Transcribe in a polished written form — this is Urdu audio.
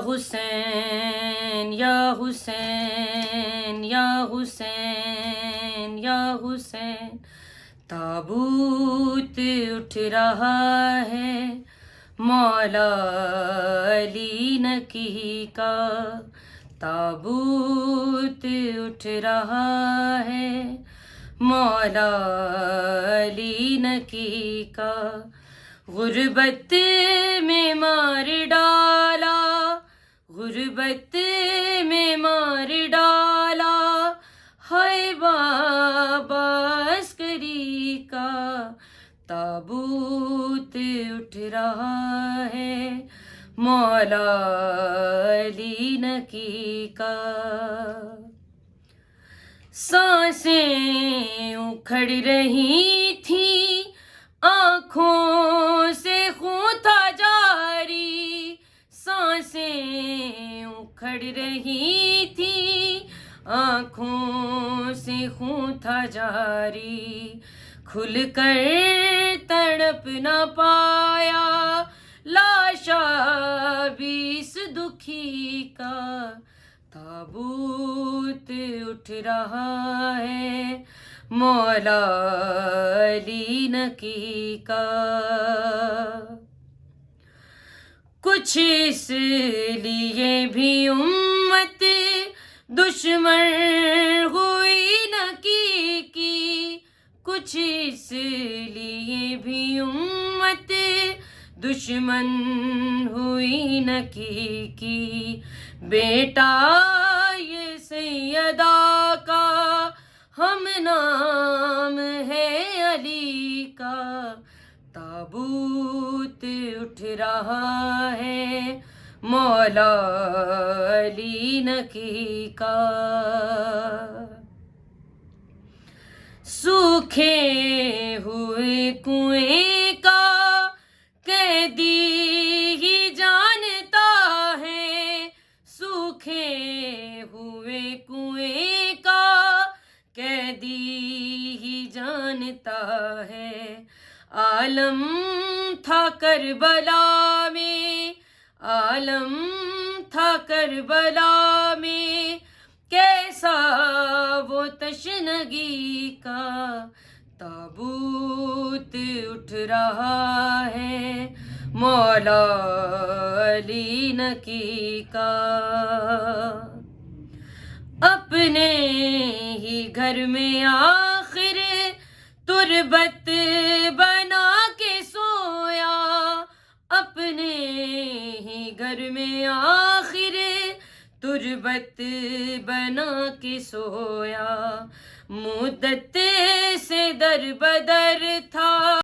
حسین یا حسین یا حسین یا حسین، تابوت اٹھ رہا ہے مولا علی نکی کا، تابوت اٹھ رہا ہے مولا علی نکی کا، غربت میں مار ڈالا، غربت میں مار ڈالا، ہائے بابا عسکری کا، تابوت اٹھ رہا ہے مولا علی نکی کا، سانسیں اکھڑ رہی تھیں، آنکھوں سے خون تھا جاری، سانسیں اکھڑ رہی تھیں، آنکھوں سے خون تھا جاری، کھل کر تڑپ نہ پایا لاشا بھی اس دکھی کا، تابوت اٹھ رہا ہے مولا علی نکی کا، کچھ اس لیے بھی امت دشمن ہوئی نکی کی، کچھ اس لیے بھی امت دشمن ہوئی نکی کی، بیٹا یہ سیدہ کا ہم نام ہے علی کا، تابوت اٹھ رہا ہے مولا علی نکی کا، سوکھے ہوئے کنویں کا قیدی ہی جانتا ہے، سوکھے ہوئے کنویں کا قیدی ہی جانتا ہے، عالم تھا کربلا میں، عالم تھا کربلا میں، کیسا وہ تشنگی کا، تابوت اٹھ رہا ہے مولا علی نکی کا، اپنے ہی گھر میں آخر تربت بنا کے سویا، اپنے ہی گھر میں آخر تربت بنا کے سویا، مدت سے در بدر تھا